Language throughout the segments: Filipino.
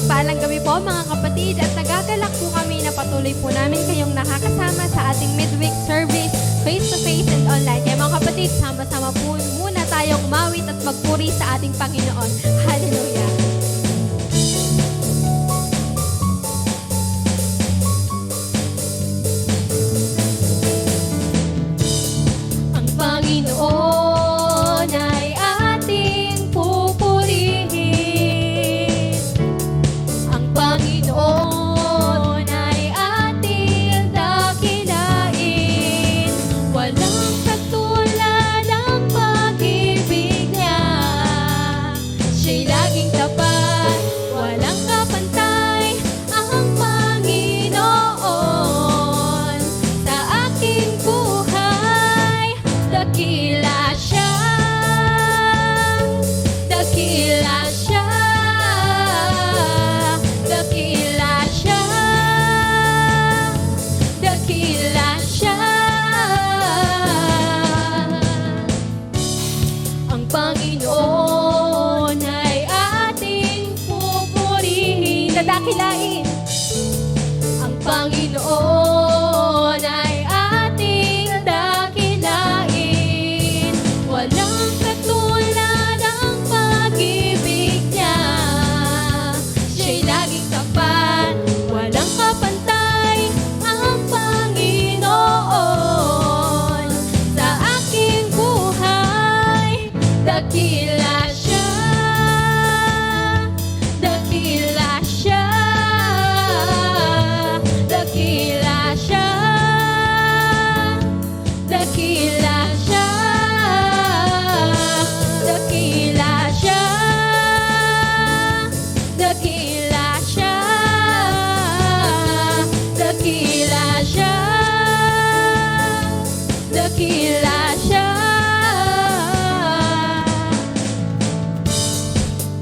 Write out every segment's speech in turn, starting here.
Mapagpalang gabi po mga kapatid at nagagalak po kami na patuloy po namin kayong nakakasama sa ating midweek service face-to-face and online. Kaya mga kapatid, sama-sama po muna tayong umawit at magpuri sa ating Panginoon. Hallelujah! Ang Panginoon ay ating pupurihin. Ang Panginoon ay ating dakilain. Walang katulad ang pag-ibig niya. Siya'y laging tapat, walang kapantay. Ang Panginoon sa aking buhay, dakila siya. Dakila siya. Dakila siya. Dakila siya. Ang Panginoon ay ating pupurihin. Dadakilain. Ang Panginoon ay ating dakilain. Walang katulad ang pag-ibig niya. Siya'y laging tapat, walang kapantay. Ang Panginoon sa aking buhay, dakila siya. Dakila siya. Dakila siya. Dakila siya. Dakila siya. Dakila siya. Dakila siya. Dakila siya.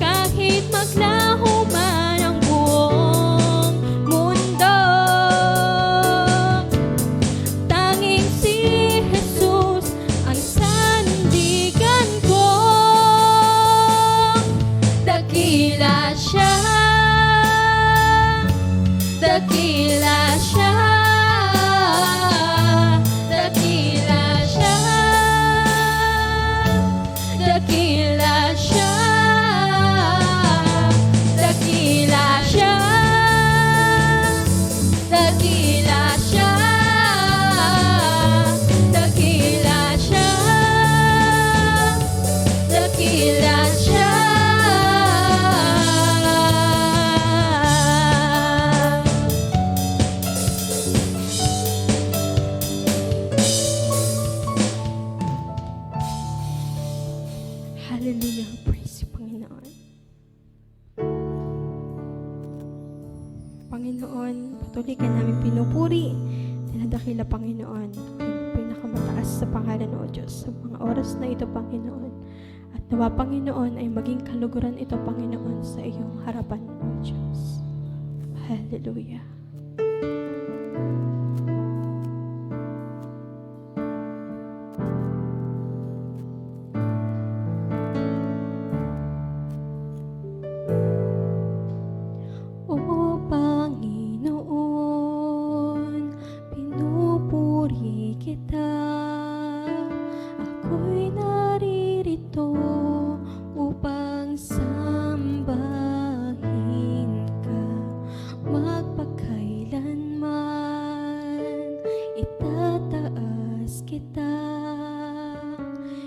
Kahit maglaho man ang buong mundo, tanging si Jesus ang sandigan ko. Dakila siya. Dakila siya. Dakila siya. Dakila siya. Dakila siya. Dakila siya. Dakila siya. Dakila siya. Hallelujah. Praise you, Panginoon. Panginoon, patuloy ka namin pinupuri. Dinadakila, Panginoon, ang pinakamataas sa pangalan, O Diyos, sa mga oras na ito, Panginoon. At nawa, Panginoon, ay maging kaluguran ito, Panginoon, sa iyong harapan, O Diyos. Hallelujah. O Panginoon, pinupuri kita. Ako'y naririto upang sambahin ka. Magpakailanman itataas kita.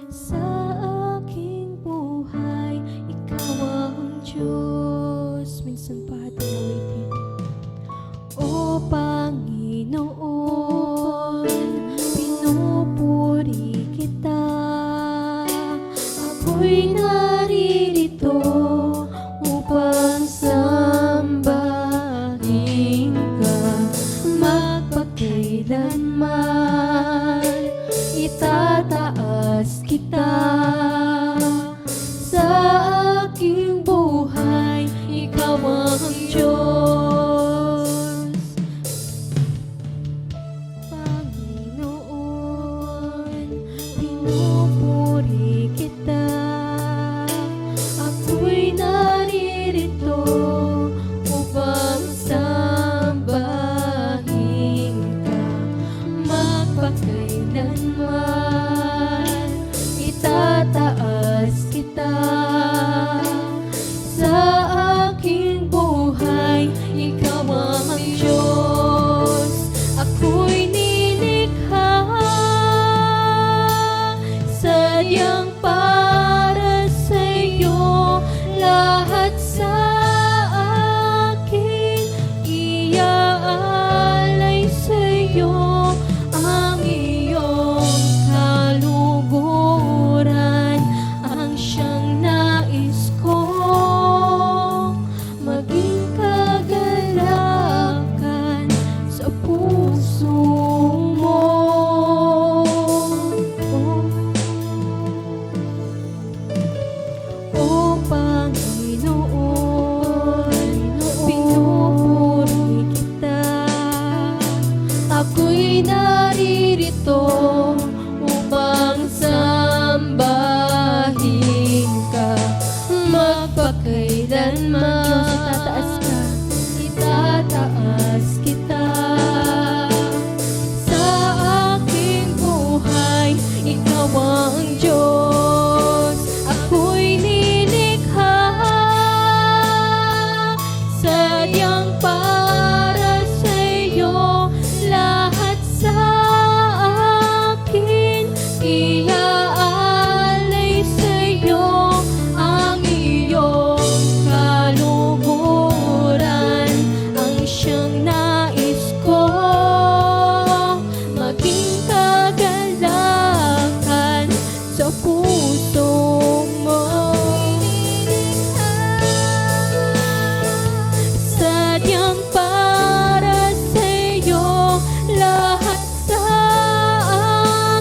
Sa aking buhay, ikaw ang Diyos. Minsan pa ating awitin. O Panginoon, pinupuri kita. Ako'y naririto upang sambahin ka. Magpakailanman itataas kita. Sa aking buhay, ikaw ang Diyos. Panginoon, pinupuri kita. Ako'y naririto sadyang para sa'yo, lahat sa akin iaalay sa'yo, ang iyong kaluguran ang siyang nais ko, maging kagalakan sa puso mo. O Panginoon, pinupuri kita. Ako'y naririto upang sambahin ka, magpakailanman itataas kita. Sa aking buhay, ikaw ang Diyos. Ako'y nilikha sadyang para sa'yo, lahat sa akin iaalay sa'yo, ang iyong kaluguran ang siyang nais ko, maging kagalakan sa puso mo. Sadyang para sa'yo, lahat sa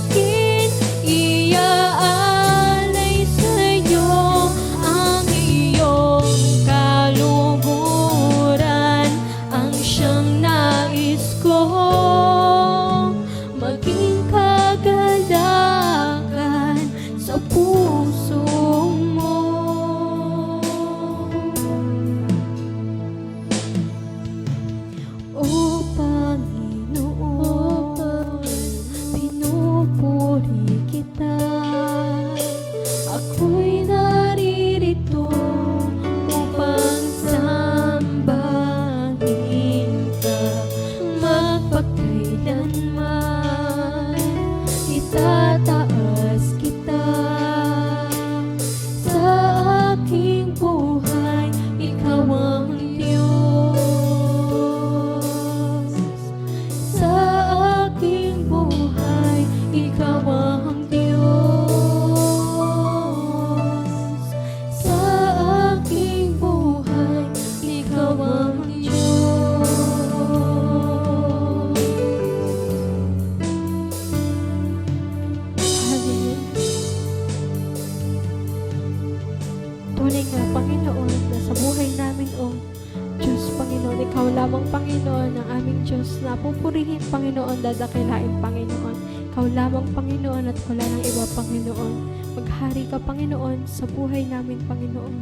akin iaalay sa'yo, ang iyong kaluguran ang siyang nais ko, maging kagalakan sa puso mo. O Panginoon, pinupuri kita. Ako'y naririto upang sambahin ka, magpakailanman itataas kita. Sa aking buhay, ikaw ang Diyos. Sa aking buhay, ikaw ang Diyos. Sa aking buhay, ikaw ang Diyos. Hallelujah. Tunay nga, Panginoon, na sa buhay namin, O Diyos, Panginoon, ikaw lamang, Panginoon, ang aming Diyos na pupurihin, Panginoon, dadakilain, Panginoon. Ikaw lamang, Panginoon, at wala nang iba, Panginoon. Maghari ka, Panginoon, sa buhay namin, Panginoon.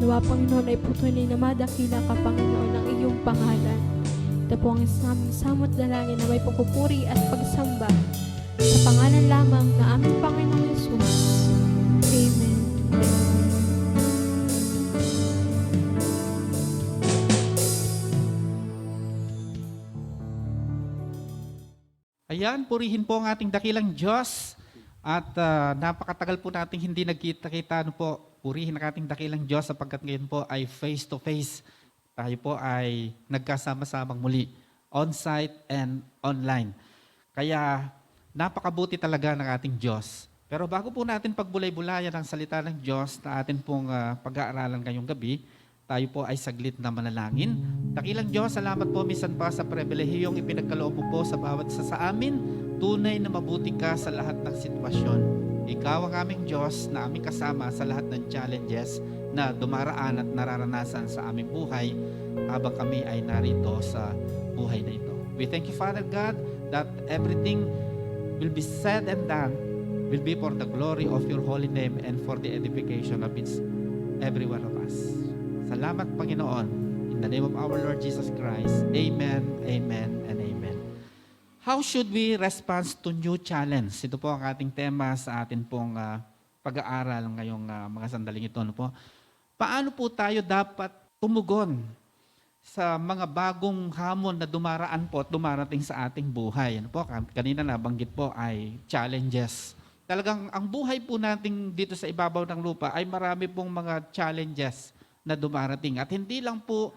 Nawa, Panginoon, ay putunay na madakila ka, Panginoon, ang iyong pangalan. Ito po ang aming samot dalangin na may pagpupuri at pagsamba sa pangalan lamang na aming Panginoon Jesus. Amen. Ayan, purihin po ang ating dakilang Diyos. At napakatagal po nating hindi nagkita-kita. Ano po, purihin ang ating dakilang Diyos sapagkat ngayon po ay face-to-face. Tayo po ay nagkasama-samang muli, on-site and online. Kaya napakabuti talaga ng ating Diyos. Pero bago po natin pagbulay-bulayan ang salita ng Diyos na atin pong pag-aaralan ngayong gabi, tayo po ay saglit na manalangin. Dakilang Diyos, salamat po minsan pa sa pribilehiyong ipinagkaloob mo po sa bawat isa sa amin. Tunay na mabuti ka sa lahat ng sitwasyon. Ikaw ang aming Diyos na aming kasama sa lahat ng challenges na dumaraan at nararanasan sa aming buhay habang kami ay narito sa buhay na ito. We thank you, Father God, that everything will be said and done will be for the glory of your holy name and for the edification of every one of us. Salamat, Panginoon. In the name of our Lord Jesus Christ. Amen, amen, and amen. How should we respond to new challenge? Ito po ang ating tema sa atin pong pag-aaral ngayong mga sandaling ito. Ano po? Paano po tayo dapat tumugon sa mga bagong hamon na dumaraan po at dumarating sa ating buhay? Ano po? Kanina nabanggit po ay challenges. Talagang ang buhay po natin dito sa ibabaw ng lupa ay marami pong mga challenges na dumarating. At hindi lang po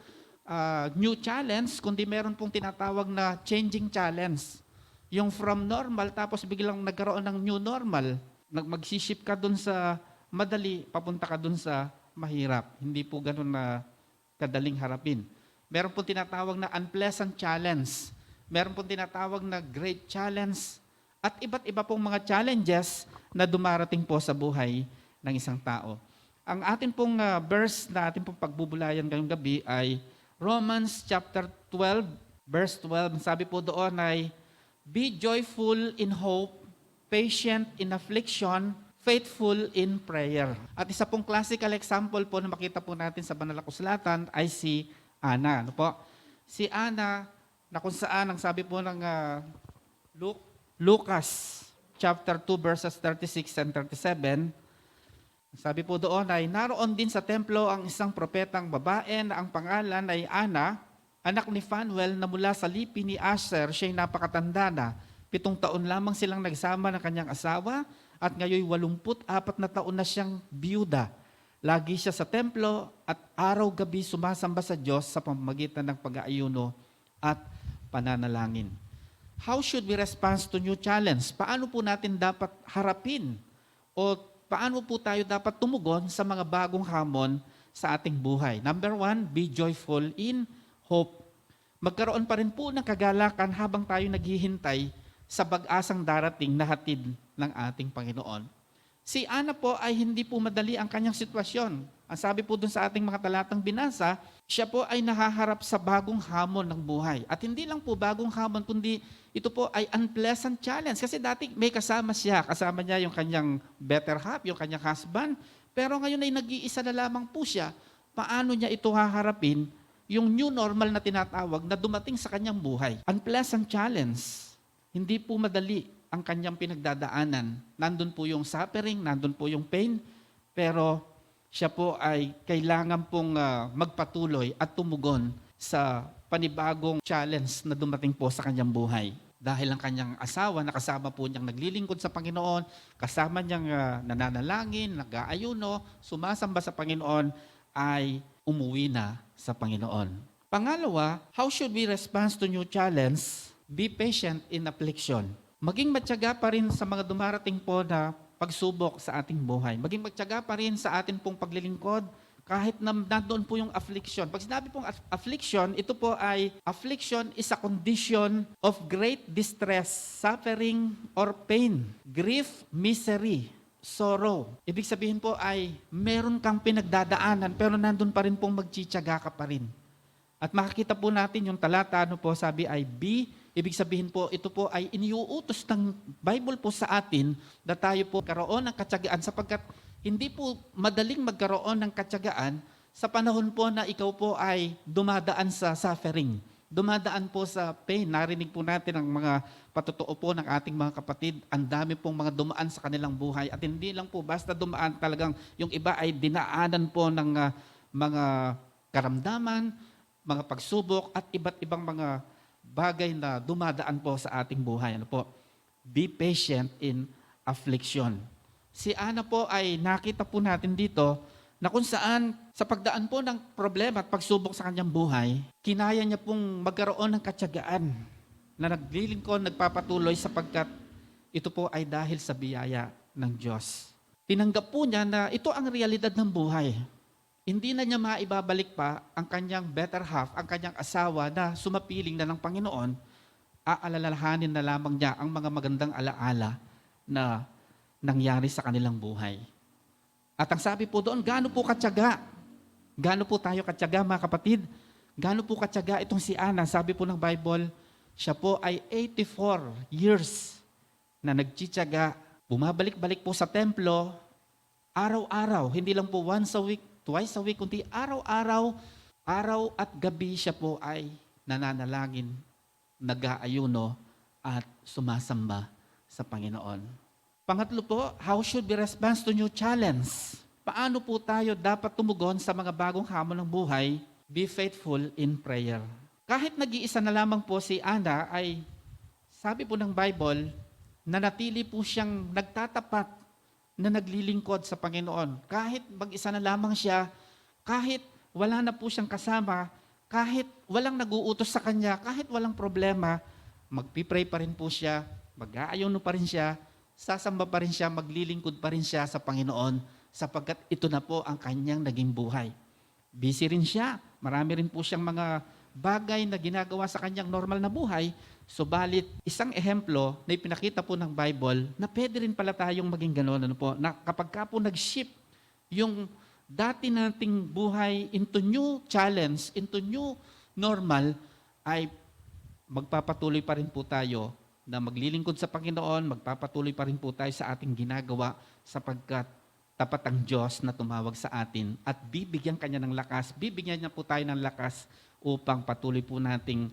new challenge, kundi meron pong tinatawag na changing challenge. Yung from normal, tapos biglang nagkaroon ng new normal. Magsiship ka dun sa madali, papunta ka dun sa mahirap. Hindi po ganun na kadaling harapin. Meron pong tinatawag na unpleasant challenge. Meron pong tinatawag na great challenge. At iba't iba pong mga challenges na dumarating po sa buhay ng isang tao. Ang atin pong verse na atin pong pagbubulayan ngayong gabi ay Romans chapter 12, verse 12. Sabi po doon ay, be joyful in hope, patient in affliction, faithful in prayer. At isa pong classical example po na makita po natin sa Banal na Kasulatan ay si Ana. Ano po? Si Ana, na kung saan ang sabi po ng Lucas chapter 2 verses 36 and 37, sabi po doon ay, naroon din sa templo ang isang propetang babae na ang pangalan ay Ana, anak ni Phanuel na mula sa lipi ni Asher, siya'y napakatanda na. 7 taon lamang silang nagsama ng kanyang asawa at ngayon 84 na taon na siyang biyuda. Lagi siya sa templo at araw-gabi sumasamba sa Diyos sa pamamagitan ng pag-aayuno at pananalangin. How should we respond to new challenge? Paano po natin dapat harapin o paano po tayo dapat tumugon sa mga bagong hamon sa ating buhay? Number 1, be joyful in hope. Magkaroon pa rin po ng kagalakan habang tayo naghihintay sa pag-asang darating na hatid ng ating Panginoon. Si Ana po ay hindi po madali ang kanyang sitwasyon. Ang sabi po dun sa ating mga talatang binasa, siya po ay nahaharap sa bagong hamon ng buhay. At hindi lang po bagong hamon, kundi ito po ay unpleasant challenge. Kasi dati may kasama niya yung kanyang better half, yung kanyang husband. Pero ngayon ay nag-iisa na lamang po siya. Paano niya ito haharapin? Yung new normal na tinatawag na dumating sa kanyang buhay. Unpleasant challenge. Hindi po madali ang kanyang pinagdadaanan. Nandun po yung suffering, nandun po yung pain, pero siya po ay kailangan pong magpatuloy at tumugon sa panibagong challenge na dumating po sa kanyang buhay. Dahil ang kanyang asawa, nakasama po niyang naglilingkod sa Panginoon, kasama niyang nananalangin, nag-aayuno, sumasamba sa Panginoon, ay umuwi na sa Panginoon. Pangalawa, how should we respond to new challenge? Be patient in affliction. Maging matyaga pa rin sa mga dumarating po na pagsubok sa ating buhay. Maging matyaga pa rin sa atin pong paglilingkod kahit na nandoon po yung affliction. Pag sinabi pong affliction, ito po ay, affliction is a condition of great distress, suffering, or pain, grief, misery, sorrow. Ibig sabihin po ay meron kang pinagdadaanan pero nandun pa rin pong magtsitsaga ka pa rin. At makikita po natin yung talata, ano po, sabi ay ibig sabihin po, ito po ay iniuutos ng Bible po sa atin na tayo po karoon ng katsagaan sapagkat hindi po madaling magkaroon ng katsagaan sa panahon po na ikaw po ay dumadaan sa suffering. Dumadaan po sa pain. Narinig po natin ang mga patotoo po ng ating mga kapatid. Ang dami pong mga dumaan sa kanilang buhay. At hindi lang po basta dumaan, talagang yung iba ay dinaanan po ng mga karamdaman, mga pagsubok at iba't ibang mga bagay na dumadaan po sa ating buhay. Ano po? Be patient in affliction. Si Ana po ay nakita po natin dito na kung saan sa pagdaan po ng problema at pagsubok sa kanyang buhay, kinaya niya pong magkaroon ng katyagaan na naglilingkod, nagpapatuloy sapagkat ito po ay dahil sa biyaya ng Diyos. Tinanggap po niya na ito ang realidad ng buhay. Hindi na niya maibabalik pa ang kanyang better half, ang kanyang asawa na sumapiling na ng Panginoon, aalalahanin na lamang niya ang mga magandang alaala na nangyari sa kanilang buhay. At ang sabi po doon, gaano po katyaga? Gaano po tayo katyaga, mga kapatid? Gaano po katyaga itong si Ana? Sabi po ng Bible, siya po ay 84 years na nagtsitsaga, bumabalik-balik po sa templo, araw-araw, hindi lang po once a week, twice a week, kundi araw-araw, araw at gabi siya po ay nananalangin, nag-aayuno at sumasamba sa Panginoon. Pangatlo po, how should we respond to new challenge? Paano po tayo dapat tumugon sa mga bagong hamon ng buhay? Be faithful in prayer. Kahit nag-iisa na lamang po si Ana ay, sabi po ng Bible, nanatili po siyang nagtatapat na naglilingkod sa Panginoon. Kahit mag-isa na lamang siya, kahit wala na po siyang kasama, kahit walang nag-uutos sa kanya, kahit walang problema, magpipray pa rin po siya, mag-aayuno pa rin siya, sasamba pa rin siya, maglilingkod pa rin siya sa Panginoon, sapagkat ito na po ang kanyang naging buhay. Busy rin siya, marami rin po siyang mga bagay na ginagawa sa kanyang normal na buhay, subalit isang ehemplo na ipinakita po ng Bible na pwede rin pala tayong maging gano'n, na kapag ka po nag-shift yung dati nating buhay into new challenge, into new normal, ay magpapatuloy pa rin po tayo na maglilingkod sa Panginoon, magpapatuloy pa rin po tayo sa ating ginagawa sapagkat tapat ang Diyos na tumawag sa atin at bibigyan Kanya ng lakas, bibigyan niya po tayo ng lakas upang patuloy po nating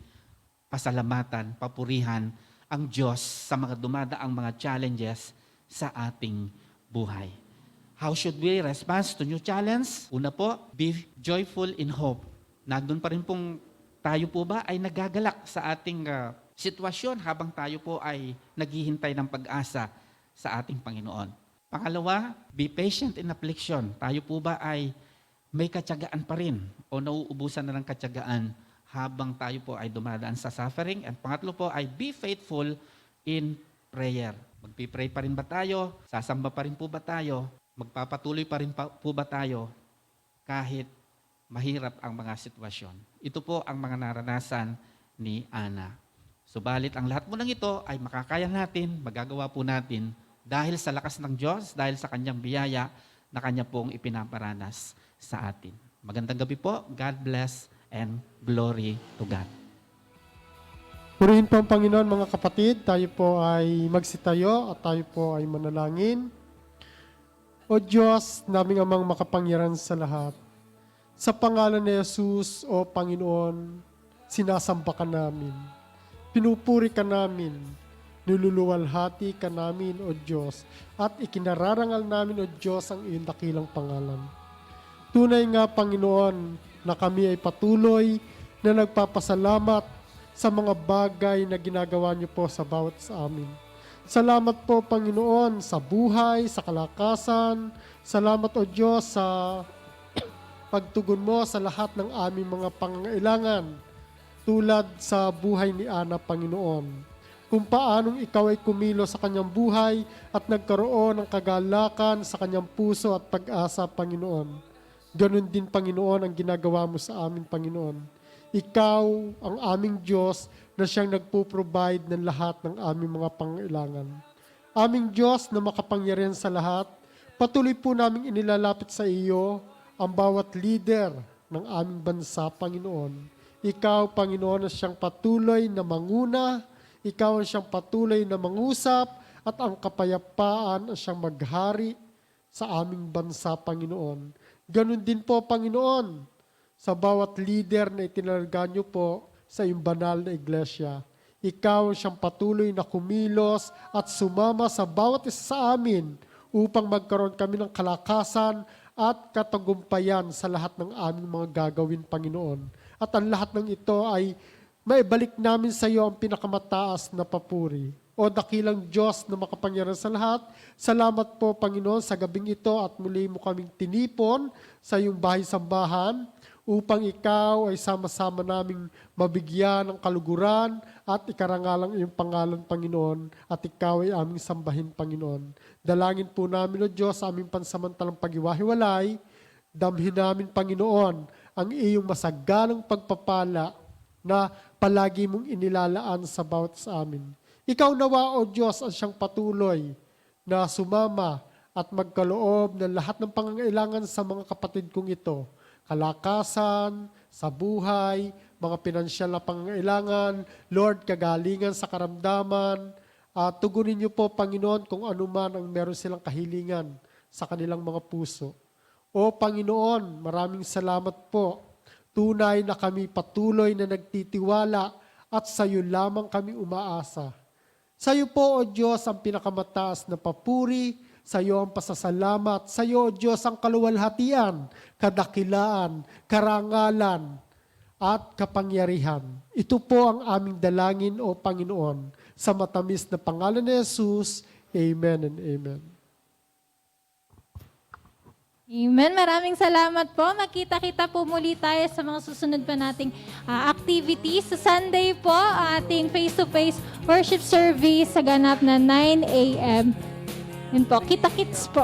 pasalamatan, papurihan ang Diyos sa mga dumadaang mga challenges sa ating buhay. How should we respond to new challenge? Una po, be joyful in hope. Nandun pa rin pong tayo po ba ay nagagalak sa ating sitwasyon habang tayo po ay naghihintay ng pag-asa sa ating Panginoon. Pangalawa, be patient in affliction. Tayo po ba ay may katyagaan pa rin o nauubusan na ng katyagaan habang tayo po ay dumadaan sa suffering? And pangatlo po ay be faithful in prayer. Magpipray pa rin ba tayo? Sasamba pa rin po ba tayo? Magpapatuloy pa rin po ba tayo kahit mahirap ang mga sitwasyon? Ito po ang mga naranasan ni Ana. Subalit ang lahat po ng ito ay makakaya natin, magagawa po natin dahil sa lakas ng Diyos, dahil sa Kanyang biyaya na Kanya pong ipinaparanas sa atin. Magandang gabi po. God bless and glory to God. Purihin po ang Panginoon mga kapatid. Tayo po ay magsitayo at tayo po ay manalangin. O Diyos, naming amang makapangyarihan sa lahat, sa pangalan ni Jesus, O Panginoon, sinasamba ka namin. Pinupuri ka namin. Niluluwalhati ka namin, O Diyos, at ikinararangal namin, O Diyos, ang iyong dakilang pangalan. Tunay nga, Panginoon, na kami ay patuloy na nagpapasalamat sa mga bagay na ginagawa niyo po sa bawat sa amin. Salamat po, Panginoon, sa buhay, sa kalakasan. Salamat, O Diyos, sa pagtugon mo sa lahat ng aming mga pangangailangan, tulad sa buhay ni Ana, Panginoon. Kung paanong ikaw ay kumilo sa kanyang buhay at nagkaroon ng kagalakan sa kanyang puso at pag-asa, Panginoon. Ganon din, Panginoon, ang ginagawa mo sa amin, Panginoon. Ikaw ang aming Diyos na siyang nagpo-provide ng lahat ng aming mga pangailangan. Aming Diyos na makapangyarihan sa lahat, patuloy po naming inilalapit sa iyo ang bawat leader ng aming bansa, Panginoon. Ikaw, Panginoon, na siyang patuloy na manguna. Ikaw ang siyang patuloy na mangusap at ang kapayapaan ang siyang maghari sa aming bansa, Panginoon. Ganon din po, Panginoon, sa bawat leader na itinalaga niyo po sa iyong banal na iglesia. Ikaw ang siyang patuloy na kumilos at sumama sa bawat isa sa amin upang magkaroon kami ng kalakasan at katagumpayan sa lahat ng aming mga gagawin, Panginoon. At ang lahat ng ito ay maibalik namin sa iyo ang pinakamataas na papuri. O dakilang Diyos na makapangyarihan sa lahat, salamat po, Panginoon, sa gabing ito at muli mo kaming tinipon sa iyong bahay-sambahan upang ikaw ay sama-sama naming mabigyan ng kaluguran at ikarangalang iyong pangalan, Panginoon, at ikaw ay aming sambahin, Panginoon. Dalangin po namin, O Diyos, sa aming pansamantalang paghiwa-hiwalay, damhin namin, Panginoon, ang iyong masagalang pagpapala na palagi mong inilalaan sa bawat sa amin. Ikaw nawa, O Diyos, ang siyang patuloy na sumama at magkaloob ng lahat ng pangangailangan sa mga kapatid kong ito. Kalakasan, sa buhay, mga pinansyal na pangangailangan, Lord, kagalingan sa karamdaman. Tugunin niyo po, Panginoon, kung ano man ang meron silang kahilingan sa kanilang mga puso. O Panginoon, maraming salamat po. Tunay na kami patuloy na nagtitiwala at sa iyo lamang kami umaasa. Sa iyo po, O Diyos, ang pinakamataas na papuri, sa iyo ang pasasalamat, sa iyo, O Diyos, ang kaluwalhatian, kadakilaan, karangalan, at kapangyarihan. Ito po ang aming dalangin, O Panginoon, sa matamis na pangalan ni Jesus. Amen and amen. Amen. Maraming salamat po. Magkita-kita po muli tayo sa mga susunod pa nating activities. Sa Sunday po, ating face-to-face worship service sa ganap na 9 a.m. Yun po, kita-kits po.